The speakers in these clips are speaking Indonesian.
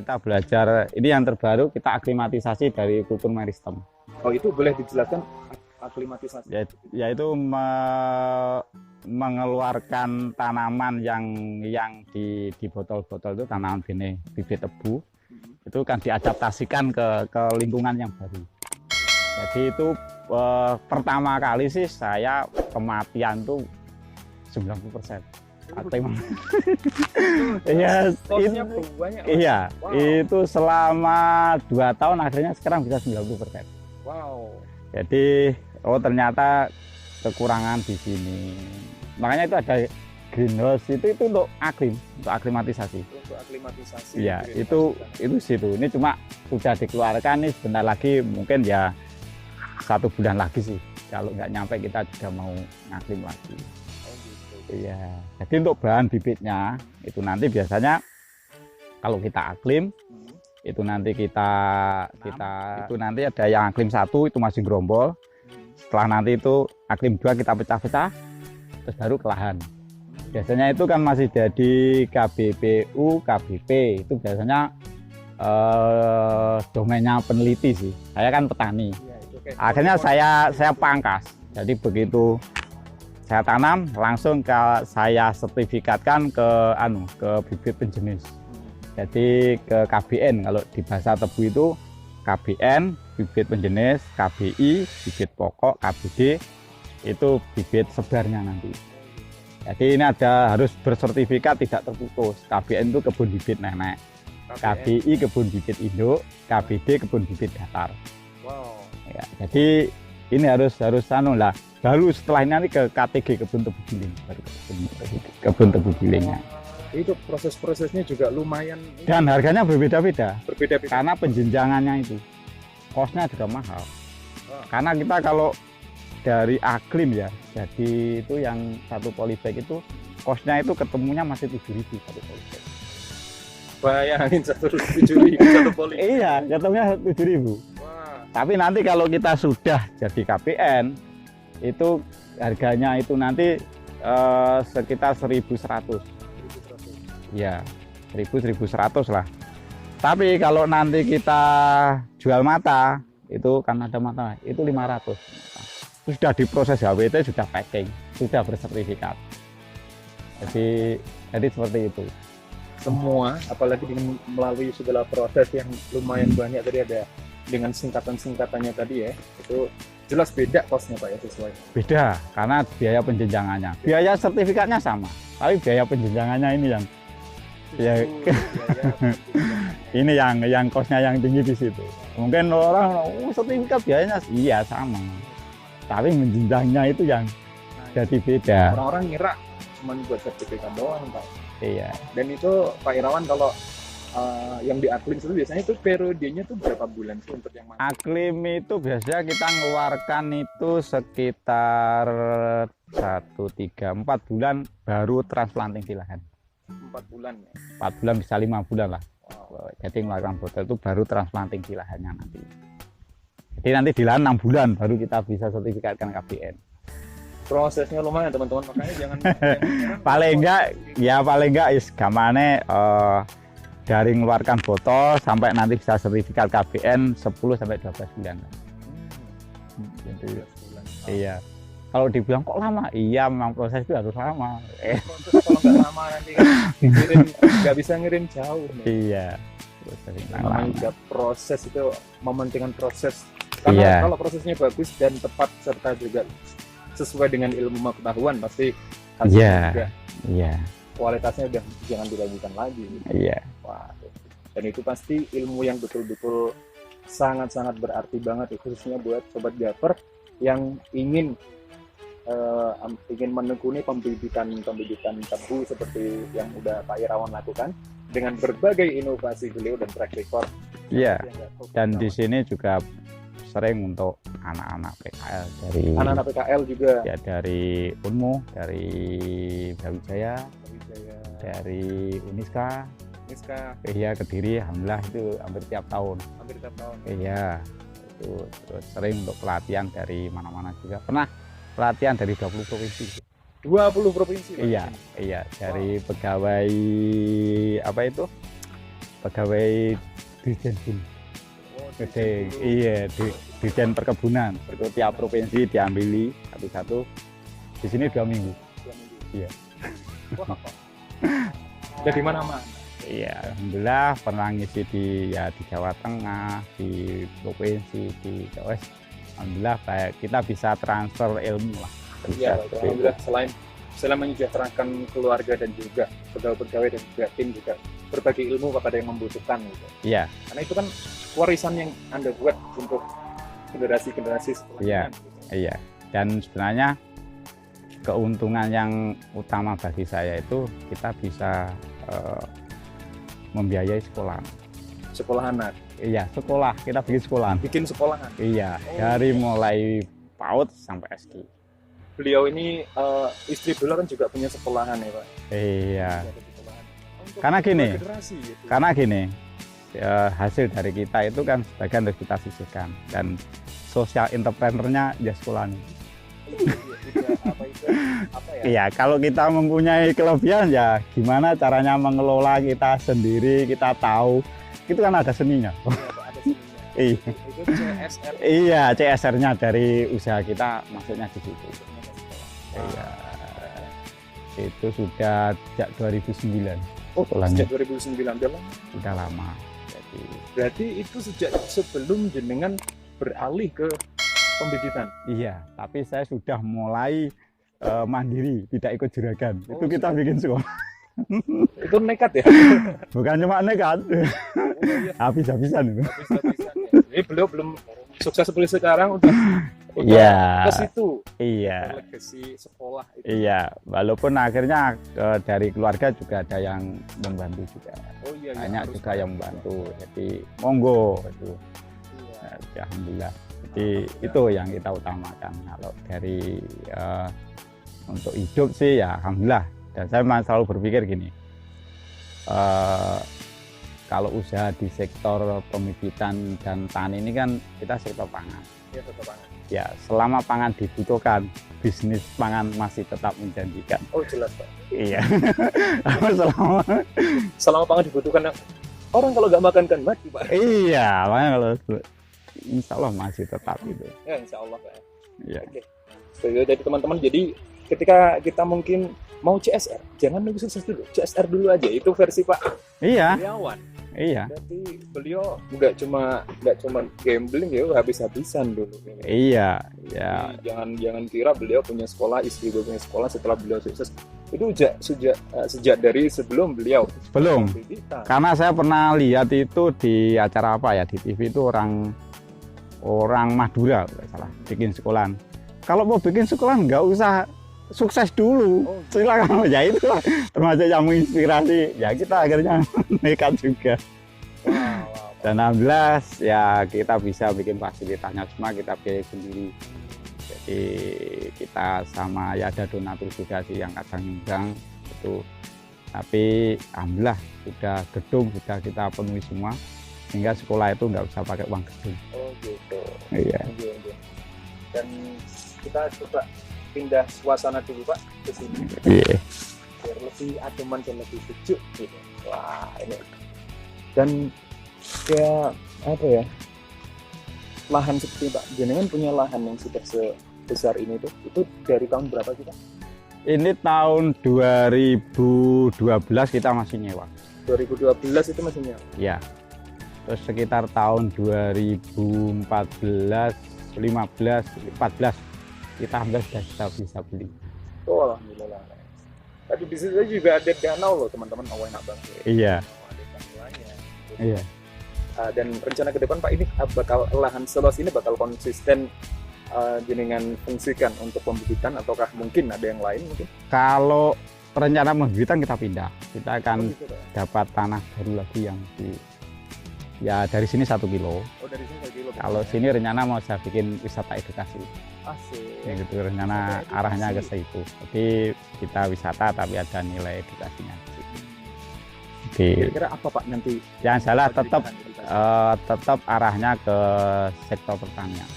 kita belajar, ini yang terbaru, kita aklimatisasi dari kultur meristem. Oh, itu boleh dijelaskan aklimatisasi? Yaitu mengeluarkan tanaman yang di botol-botol itu tanaman benih bibit tebu, itu kan diadaptasikan ke lingkungan yang baru. Jadi itu pertama kali sih saya kematian tuh 90%. Iya, iya, wow. Itu selama 2 tahun akhirnya sekarang bisa 90%. Wow. Jadi ternyata kekurangan di sini. Makanya itu ada greenhouse itu untuk aklimatisasi. Untuk aklimatisasi. Iya, itu situ. Ini cuma sudah dikeluarkan nih, sebentar lagi mungkin ya 1 bulan lagi sih. Kalau nggak nyampe kita juga mau ngaklim lagi. Iya, jadi untuk bahan bibitnya itu nanti biasanya kalau kita aklim itu nanti kita itu nanti ada yang aklim 1 itu masih gerombol. Setelah nanti itu aklim 2 kita pecah-pecah terus baru ke lahan. Biasanya itu kan masih jadi KBPU, KBP itu biasanya domainnya peneliti sih. Saya kan petani. Akhirnya saya pangkas. Jadi begitu saya tanam langsung saya sertifikatkan ke bibit penjenis. Jadi ke KBN, kalau di bahasa tebu itu KBN bibit penjenis, KBI bibit pokok, KBD itu bibit sebarnya nanti. Jadi ini harus bersertifikat tidak terputus. KBN itu kebun bibit nenek, KBI kebun bibit induk, KBD kebun bibit datar. Wow. Ya, jadi ini harus lah. Baru setelah ini nanti ke KTG kebun tebu giling, baru kebun tebu gilingnya. Itu proses-prosesnya juga lumayan. Dan harganya berbeda-beda. Berbeda-beda. Karena penjenjangannya itu, kosnya juga mahal. Oh. Karena kita kalau dari aklim ya, jadi itu yang 1 polybag itu kosnya itu ketemunya masih 7.000 1 polybag. Bayangin 7.000 1 polybag. Iya, ketemunya 7.000. Tapi nanti kalau kita sudah jadi KPN, itu harganya itu nanti sekitar 1.100. Ya, 1.100 lah. Tapi kalau nanti kita jual mata, itu kan ada mata, itu 500. Itu sudah diproses HWT, sudah packing, sudah bersertifikat. Jadi seperti itu. Semua, apalagi dengan melalui segala proses yang lumayan banyak tadi ada dengan singkatan-singkatannya tadi ya, itu jelas beda kosnya Pak ya, sesuai. Beda, karena biaya penjenjangannya. Biaya sertifikatnya sama, tapi biaya penjenjangannya ini yang ini yang kosnya yang tinggi di situ. Mungkin orang sertifikat biayanya iya sama, tapi menjenjangnya itu yang jadi beda. Orang-orang ngira cuma buat sertifikat doang Pak. Iya. Dan itu Pak Irawan kalau yang di aklim itu biasanya itu periodenya tuh berapa bulan sih untuk yang mana? Aklim itu biasanya kita ngeluarkan itu sekitar 1, 3, 4 bulan baru transplanting di lahan. 4 bulan ya? 4 bulan bisa 5 bulan lah. Wow. Jadi ngeluarkan botol itu baru transplanting di lahannya nanti. Jadi nanti di lahan 6 bulan baru kita bisa sertifikatkan KBN. Prosesnya lumayan teman-teman, makanya jangan paling enggak gamane dari mengeluarkan botol sampai nanti bisa sertifikat KBN 10 sampai 12 bulan. Jadi, iya. Kalau dibilang kok lama, iya memang proses itu harus lama. Proses kalau nggak lama nanti kan nggak bisa ngirim jauh. Iya. Namanya proses itu mementingkan proses. Karena kalau prosesnya bagus dan tepat serta juga sesuai dengan ilmu pengetahuan pasti hasilnya juga. Iya. Kualitasnya udah jangan diragukan lagi. Iya. Wah. Dan itu pasti ilmu yang betul-betul sangat-sangat berarti banget, khususnya buat sobat gaper yang ingin menekuni pembibitan tebu seperti yang udah Pak Irawan lakukan dengan berbagai inovasi beliau dan track record. Iya. Dan di sini juga sering untuk anak-anak PKL dari anak-anak PKL juga. Ya dari Unmu, dari Brawijaya, dari Uniska. Iya, Kediri, alhamdulillah itu hampir tiap tahun. Iya. Itu terus sering untuk pelatihan dari mana-mana juga. Pernah pelatihan dari 20 provinsi. 20 provinsi? Iya, iya. Dari pegawai apa itu? pegawai Dirjen Bun. Gede, iya di Dirjen Perkebunan. Itu tiap provinsi diambili satu-satu. Di sini 2 minggu. 2 minggu. Iya. Wah, udah di mana-mana. Iya, alhamdulillah pernah ngisi di Jawa Tengah, di provinsi, di Jawa. Alhamdulillah kayak kita bisa transfer ilmu lah. Iya, alhamdulillah selain menyejahterakan keluarga dan juga pegawai-pegawai dan juga tim juga berbagi ilmu kepada yang membutuhkan gitu. Iya. Karena itu kan warisan yang Anda buat untuk generasi-generasi setelahnya. Iya. Gitu. Iya. Dan sebenarnya keuntungan yang utama bagi saya itu kita bisa membiayai sekolah. Sekolah anak. Iya, sekolah. Kita bikin sekolah. Bikin sekolahan. Iya, dari mulai PAUD sampai SD. Beliau ini istri beliau kan juga punya sekolahan ya Pak. Iya. Ada sekolahan. Untuk Karena gini, generasi, gitu. karena gini, hasil dari kita itu kan sebagian harus kita sisihkan dan social entrepreneurnya ya sekolah nih. Apa ya? Iya, kalau kita mempunyai kelebihan ya gimana caranya mengelola kita sendiri, kita tahu. Itu kan ada seninya. Iya, Pak, ada seninya. Iya. Itu CSR. Iya, CSR-nya dari usaha kita maksudnya di situ. Iya. Itu sudah sejak 2009. Oh, sekolahnya. sejak 2009 udah lama. Sudah lama. Jadi, Berarti itu sejak sebelum jenengan beralih ke pembibitan. iya, tapi saya sudah mulai mandiri, tidak ikut juragan. Oh, Itu kita bikin sekolah. Itu nekat ya? Bukan cuma nekat, Oh, iya. habis-habisan itu. Habis-habisan ya. Jadi beliau belum sukses seperti sekarang udah Iya. ke situ. Iya. Legasi sekolah itu. Iya, walaupun akhirnya dari keluarga juga ada yang membantu juga. Oh iya, iya, Banyak harus juga yang membantu. Jadi monggo itu. Iya. Alhamdulillah. Jadi itu yang kita utamakan. Kalau dari untuk hidup sih ya alhamdulillah. Dan saya memang selalu berpikir gini. Kalau usaha di sektor pembibitan dan tani ini kan kita sektor pangan. Iya, tetap pangan. Ya, selama pangan dibutuhkan, bisnis pangan masih tetap menjanjikan. Oh jelas Pak. Iya. Selama pangan dibutuhkan, orang kalau nggak makan kan mati Pak. Iya, makanya kalau insya Allah masih tetap itu. Ya insya Allah Pak. Iya. Oke. Jadi teman-teman, jadi ketika kita mungkin mau CSR, jangan nunggu sukses dulu, CSR dulu aja. Itu versi Pak Iya, Iriawan. iya, Berarti beliau nggak cuma gambling ya, habis-habisan dulu. iya, ya, Jadi jangan kira beliau punya sekolah, istri beliau punya sekolah setelah beliau sukses. Itu sejak dari sebelum beliau belum. pembibitan. Karena saya pernah lihat itu di acara apa ya di TV itu orang Madura kalau nggak salah bikin sekolahan. Kalau mau bikin sekolahan nggak usah sukses dulu, silakan. Ya itu termasuk yang menginspirasi. Ya kita akhirnya nekat juga. Wow. Dan alhamdulillah ya kita bisa bikin fasilitasnya semua kita biaya sendiri. Jadi kita sama ya ada donatur juga sih yang kadang nyumbang itu. Tapi alhamdulillah sudah gedung sudah kita penuhi semua sehingga sekolah itu nggak usah pakai uang gedung. Oh gitu. Iya. Iya. Dan kita coba pindah suasana dulu Pak ke sini Iya. biar lebih ademan dan lebih sejuk gitu. Wah ini. Dan kayak apa ya? Lahan seperti Pak, jenengan punya lahan yang sudah sebesar ini tuh, itu dari tahun berapa sih Pak? Ini tahun 2012 kita masih nyewa. 2012 itu masih nyawa. Ya. Terus sekitar tahun 2014, 15, 14 kita hampir sudah bisa beli. Oh alhamdulillah. Tapi di situ juga ada danau loh teman-teman, enak banget. Iya. Ada danuanya. Iya. Dan rencana ke depan Pak ini bakal lahan seluas ini bakal konsisten jenengan fungsikan untuk pembibitan ataukah mungkin ada yang lain mungkin? Kalau rencana pembibitan kita pindah, kita akan gitu, Pak. dapat tanah baru lagi yang ya dari sini 1 kilo. Oh dari sini 1 kilo. Kalau sini rencana mau saya bikin wisata edukasi. Asik. Ya gitu rencana Wisata arahnya ke edukasi. situ. Jadi kita wisata tapi ada nilai edukasinya. Oke. Kira-kira apa Pak nanti? Yang salah tetap edukasi? tetap arahnya ke sektor pertanian.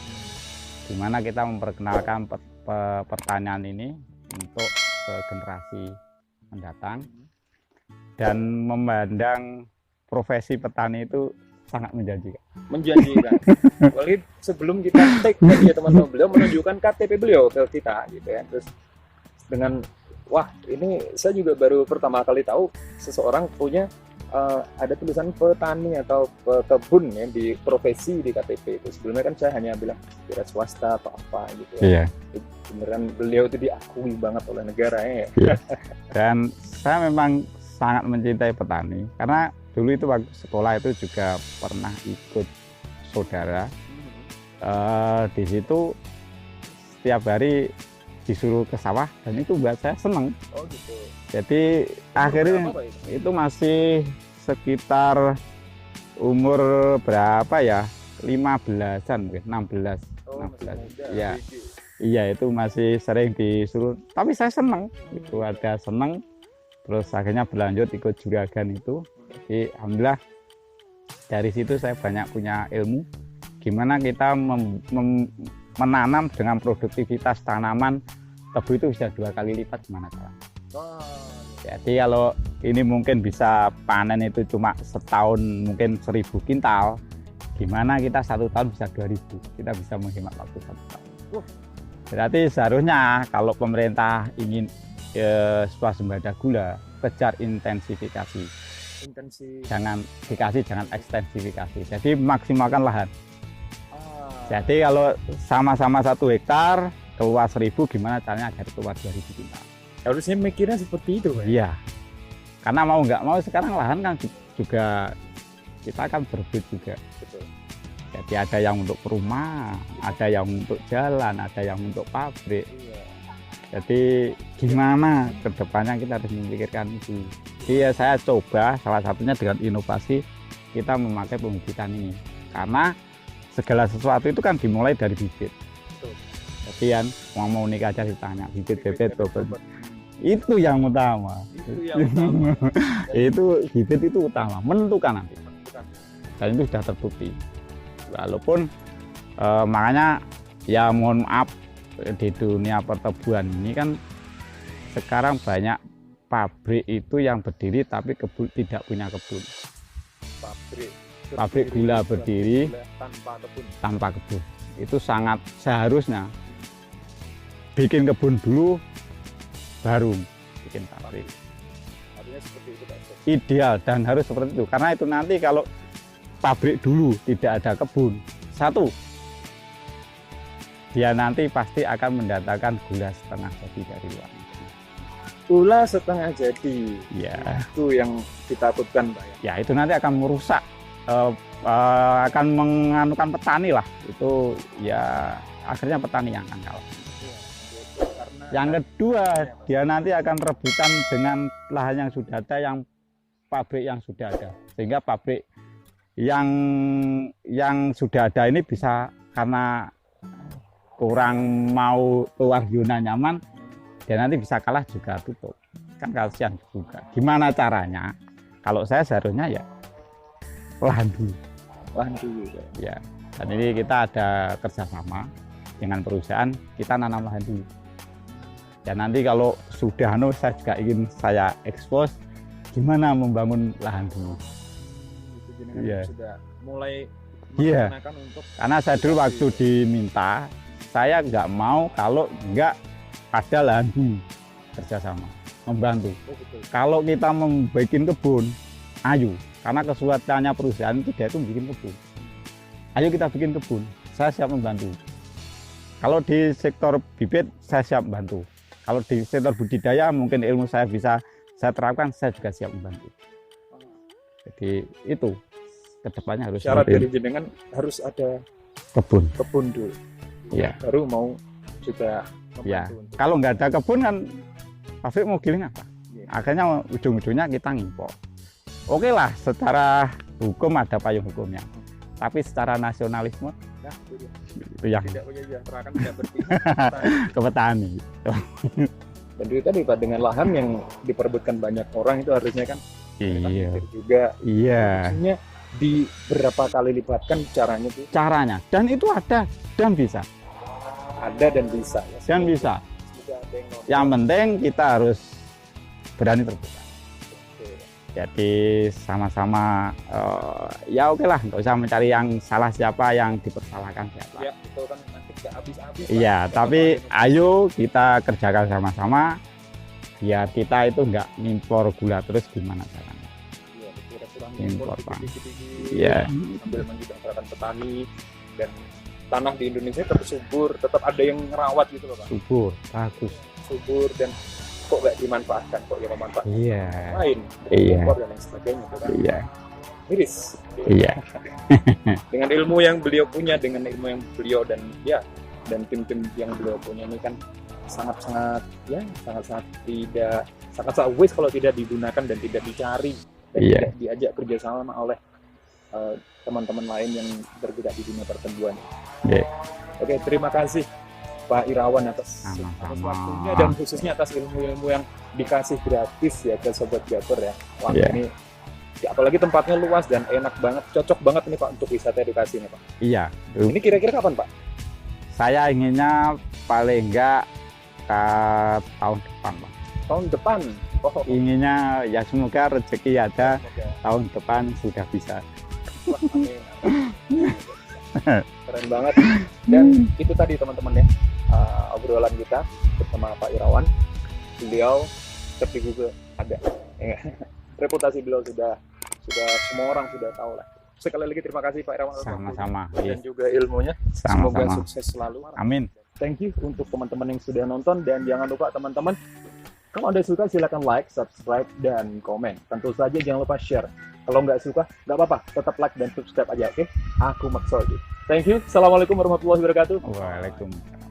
Di mana kita memperkenalkan pertanian ini untuk ke generasi mendatang dan memandang profesi petani itu sangat menjanjikan. Menjanjikan. Apalagi sebelum kita take ya teman-teman, beliau menunjukkan KTP beliau ke kita gitu ya. Terus dengan wah, ini saya juga baru pertama kali tahu seseorang punya ada tulisan petani atau kebun ya di profesi di KTP itu. Sebelumnya kan saya hanya bilang kira swasta atau apa gitu ya. Iya. Beneran beliau itu diakui banget oleh negara ya. Iya. Dan saya memang sangat mencintai petani karena dulu itu waktu sekolah itu juga pernah ikut saudara. Di situ setiap hari disuruh ke sawah dan itu buat saya seneng. Oh gitu. Jadi akhirnya itu masih sekitar umur berapa ya? 15-an mungkin, 16. Oh, 16. Iya. Iya, itu masih sering disuruh. Tapi saya seneng. Itu ada seneng. Terus akhirnya berlanjut ikut juragan itu. Jadi alhamdulillah dari situ saya banyak punya ilmu gimana kita menanam dengan produktivitas tanaman tebu itu bisa 2 kali lipat gimana caranya. Jadi kalau ini mungkin bisa panen itu cuma setahun mungkin 1000 kintal, gimana kita 1 tahun bisa 2000, kita bisa menghemat waktu 1 tahun. Berarti seharusnya kalau pemerintah ingin swasembada gula, kejar intensifikasi. Jangan dikasih, jangan ekstensifikasi. Jadi maksimalkan lahan. Jadi kalau sama-sama 1 hektar keluar 1000, gimana caranya agar keluar 2000 kintal? Harusnya mikirnya seperti itu kan? Iya. Karena mau nggak mau sekarang lahan kan juga kita akan berbeda juga. Betul. Jadi ada yang untuk rumah, ada yang untuk jalan, ada yang untuk pabrik. Iya. Jadi gimana kedepannya kita harus memikirkan itu. Iya, saya coba salah satunya dengan inovasi kita memakai pembibitan ini. Karena segala sesuatu itu kan dimulai dari bibit. Betul. Jadi kan mau nikah aja ditanya bibit bebet bobot. Itu yang utama. Itu bibit itu utama, menentukan nanti. Dan itu sudah terbukti. Walaupun makanya ya mohon maaf di dunia pertebuan ini kan sekarang banyak pabrik itu yang berdiri tapi tidak punya kebun. Pabrik gula berdiri tanpa kebun. Itu sangat seharusnya bikin kebun dulu baru bikin pabrik. Artinya seperti itu Pak. Ideal dan harus seperti itu karena itu nanti kalau pabrik dulu tidak ada kebun, satu dia nanti pasti akan mendatangkan gula setengah jadi dari luar. Gula setengah jadi. Ya. Itu yang ditakutkan Pak ya. Ya itu nanti akan merusak, akan menganukan petani lah. Itu ya akhirnya petani yang akan kalah. Yang kedua, dia nanti akan rebutan dengan lahan yang sudah ada, yang pabrik yang sudah ada. Sehingga pabrik yang sudah ada ini bisa karena kurang mau keluar zona nyaman, dia nanti bisa kalah juga tutup. Kan kasihan juga. Gimana caranya? Kalau saya seharusnya ya lahan dulu. Lahan dulu ya. Dan ini kita ada kerjasama dengan perusahaan, kita nanam lahan dulu. Ya nanti kalau sudah saya juga ingin saya expose gimana membangun lahan dulu. Iya. Sudah mulai merencanakan untuk. Karena saya dulu waktu diminta, saya nggak mau kalau nggak ada lahan dulu kerjasama membantu. Kalau kita membuat kebun, ayo. Karena kesulitannya perusahaan itu dia itu bikin kebun. Ayo kita bikin kebun, saya siap membantu. Kalau di sektor bibit, saya siap membantu. Kalau di sektor budidaya, mungkin ilmu saya bisa saya terapkan, saya juga siap membantu. Jadi itu kedepannya harus. Syarat dari jenengan harus ada kebun dulu. Ya. Baru mau juga membantu. Ya. Kalau nggak ada kebun kan, pabrik mau giling apa? Ya. Akhirnya ujung-ujungnya kita ngimpor. Oke lah, secara hukum ada payung hukumnya. Tapi secara nasionalisme, nah, itu yang tidak punya sejahtera kan tidak berpihak ke petani. Dan itu tadi Pak, dengan lahan yang diperebutkan banyak orang itu harusnya kan iya juga. Iya. Maksudnya di berapa kali lipatkan caranya tuh? Caranya, dan itu ada dan bisa. Ada dan bisa. Ya. Dan bisa. Yang penting kita harus berani terbuka. Jadi sama-sama ya oke lah, nggak usah mencari yang salah siapa, yang dipersalahkan siapa. Ya, itu kan nanti nggak habis-habis. Iya, tapi ayo kita kerjakan sama-sama biar kita itu nggak ngimpor gula terus, gimana caranya. Iya, kurang Impor, Pak. dikit-dikit. Iya. Sambil menjadikan petani dan tanah di Indonesia tetap subur, tetap ada yang ngerawat gitu loh Pak. Subur, bagus. Subur dan kok nggak dimanfaatkan, kok yang memanfaatkan Iya. lain, Iya. impor dan lain sebagainya gitu kan. Iya. Miris. Iya. Dengan ilmu yang beliau punya, dengan ilmu yang beliau dan tim-tim yang beliau punya ini kan sangat-sangat tidak sangat waste kalau tidak digunakan dan tidak dicari dan Iya. tidak diajak kerjasama oleh teman-teman lain yang bergerak di dunia pertemuan. Iya. Oke, terima kasih Pak Irawan atas Sama-sama. waktunya dan khususnya atas ilmu-ilmu yang dikasih gratis ya ke Sobat Gaper ya. Wah, Iya. ini ya, apalagi tempatnya luas dan enak banget, cocok banget nih Pak untuk wisata edukasi nih Pak. Iya. Ini kira-kira kapan Pak? Saya inginnya paling enggak ke tahun depan, Pak. Tahun depan. Oh, Inginnya ya semoga rezeki ada, semoga. tahun depan sudah bisa. Wah, amin. Keren banget. Dan itu tadi teman-teman ya, obrolan kita bersama Pak Irawan. Beliau seperti Google ada. Ya, reputasi beliau sudah semua orang sudah tahu lah. Sekali lagi terima kasih Pak Irawan Sama-sama. dan juga ilmunya. Semoga Sama-sama. sukses selalu. Amin. Thank you untuk teman-teman yang sudah nonton dan jangan lupa teman-teman, kalau Anda suka silakan like, subscribe, dan komen. Tentu saja jangan lupa share. Kalau nggak suka, nggak apa-apa, tetap like dan subscribe aja, oke? Aku Max Sorgi. Thank you. Assalamualaikum warahmatullahi wabarakatuh. Waalaikumsalam.